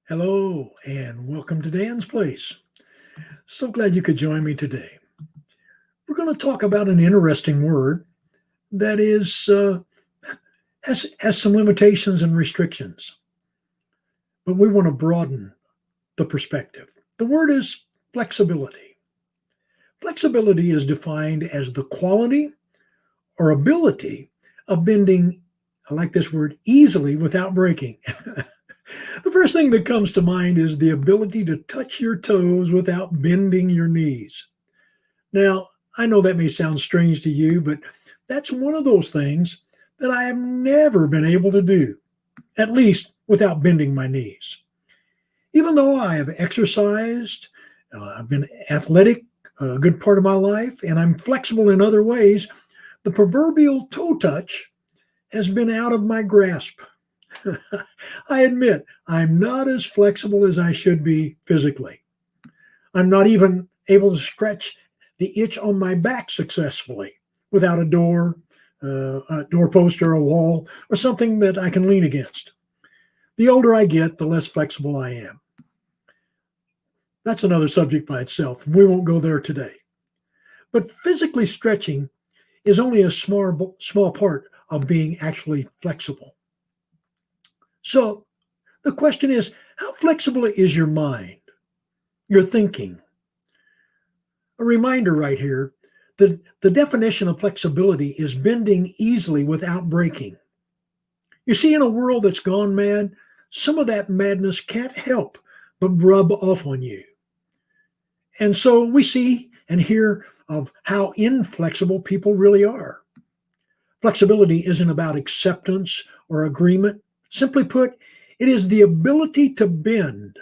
Hello, and welcome to Dan's Place. So glad you could join me today. We're going to talk about an interesting word that has some limitations and restrictions, but we want to broaden the perspective. The word is flexibility. Flexibility is defined as the quality or ability of bending, I like this word, easily without breaking. The first thing that comes to mind is the ability to touch your toes without bending your knees. Now, I know that may sound strange to you, but that's one of those things that I have never been able to do, at least without bending my knees. Even though I have exercised, I've been athletic a good part of my life, and I'm flexible in other ways, the proverbial toe touch has been out of my grasp. I admit I'm not as flexible as I should be physically. I'm not even able to scratch the itch on my back successfully without a doorpost or a wall or something that I can lean against. The older I get, the less flexible I am. That's another subject by itself. We won't go there today. But physically stretching is only a small part of being actually flexible. So the question is, how flexible is your mind, your thinking? A reminder right here that the definition of flexibility is bending easily without breaking. You see, in a world that's gone mad, some of that madness can't help but rub off on you. And so we see and hear of how inflexible people really are. Flexibility isn't about acceptance or agreement. Simply put, it is the ability to bend,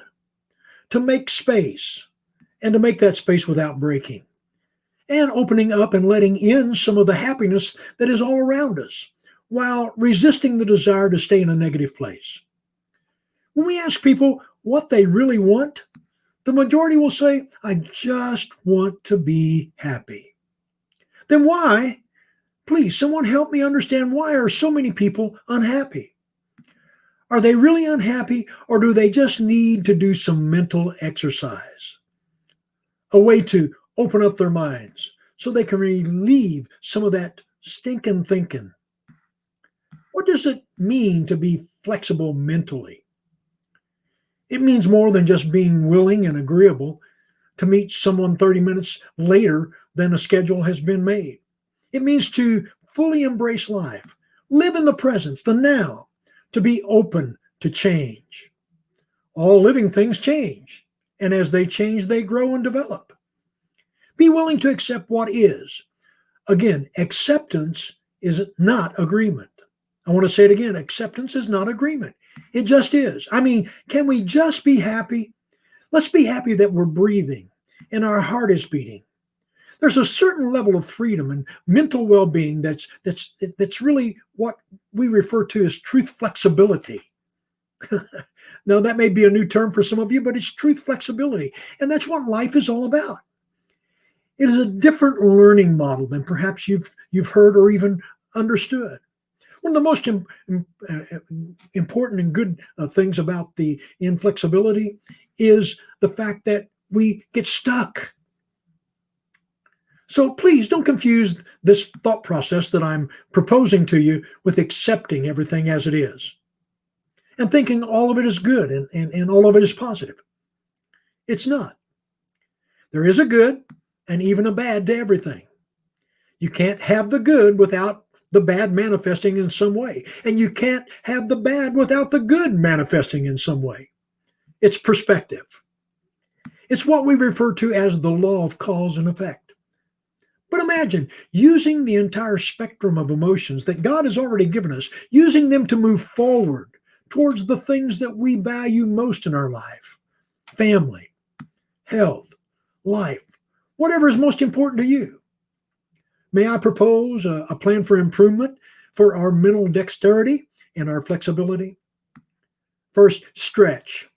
to make space, and to make that space without breaking, and opening up and letting in some of the happiness that is all around us, while resisting the desire to stay in a negative place. When we ask people what they really want, the majority will say, I just want to be happy. Then why? Please, someone help me understand, why are so many people unhappy? Are they really unhappy, or do they just need to do some mental exercise? A way to open up their minds so they can relieve some of that stinking thinking. What does it mean to be flexible mentally? It means more than just being willing and agreeable to meet someone 30 minutes later than a schedule has been made. It means to fully embrace life, live in the present, the now, to be open to change. All living things change, and as they change, they grow and develop. Be willing to accept what is. Again, acceptance is not agreement. I want to say it again, acceptance is not agreement. It just is. I mean, can we just be happy? Let's be happy that we're breathing and our heart is beating. There's a certain level of freedom and mental well-being that's really what we refer to as truth flexibility. Now, that may be a new term for some of you, but it's truth flexibility. And that's what life is all about. It is a different learning model than perhaps you've heard or even understood. One of the most important and good things about the inflexibility is the fact that we get stuck. So please don't confuse this thought process that I'm proposing to you with accepting everything as it is and thinking all of it is good and all of it is positive. It's not. There is a good and even a bad to everything. You can't have the good without the bad manifesting in some way. And you can't have the bad without the good manifesting in some way. It's perspective. It's what we refer to as the law of cause and effect. But imagine using the entire spectrum of emotions that God has already given us, using them to move forward towards the things that we value most in our life: family, health, life, whatever is most important to you. May I propose a plan for improvement for our mental dexterity and our flexibility? First, stretch.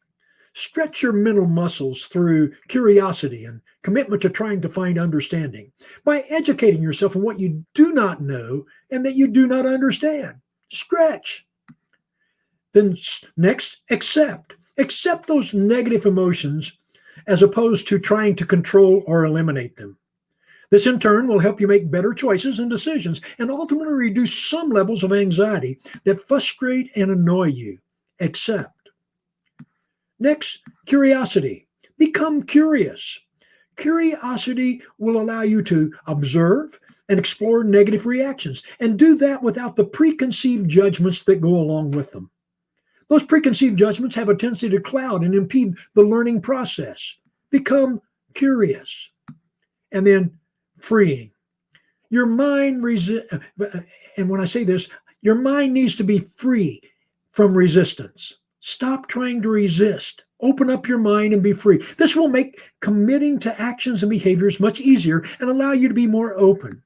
Stretch your mental muscles through curiosity and commitment to trying to find understanding by educating yourself on what you do not know and that you do not understand. Stretch. Then next, accept. Accept those negative emotions as opposed to trying to control or eliminate them. This in turn will help you make better choices and decisions and ultimately reduce some levels of anxiety that frustrate and annoy you. Accept. Next, curiosity. Become curious. Curiosity will allow you to observe and explore negative reactions and do that without the preconceived judgments that go along with them. Those preconceived judgments have a tendency to cloud and impede the learning process. Become curious. And then freeing. Your mind, and when I say this, your mind needs to be free from resistance. Stop trying to resist. Open up your mind and be free. This will make committing to actions and behaviors much easier and allow you to be more open.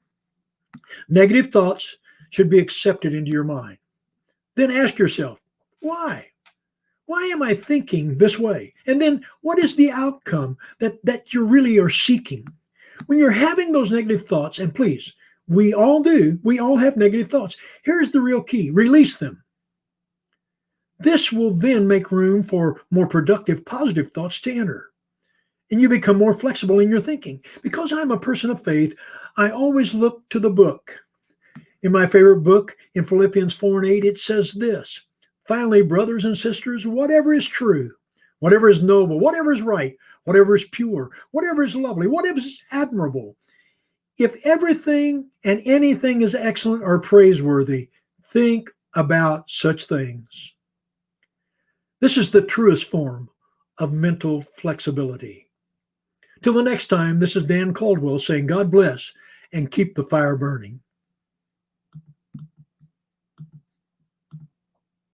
Negative thoughts should be accepted into your mind. Then ask yourself, why? Why am I thinking this way? And then what is the outcome that you really are seeking? When you're having those negative thoughts, and please, we all do, we all have negative thoughts. Here's the real key: release them. This will then make room for more productive, positive thoughts to enter. And you become more flexible in your thinking. Because I'm a person of faith, I always look to the book. In my favorite book, in Philippians 4:8, it says this: finally, brothers and sisters, whatever is true, whatever is noble, whatever is right, whatever is pure, whatever is lovely, whatever is admirable, if everything and anything is excellent or praiseworthy, think about such things. This is the truest form of mental flexibility. Till the next time, this is Dan Caldwell saying God bless and keep the fire burning.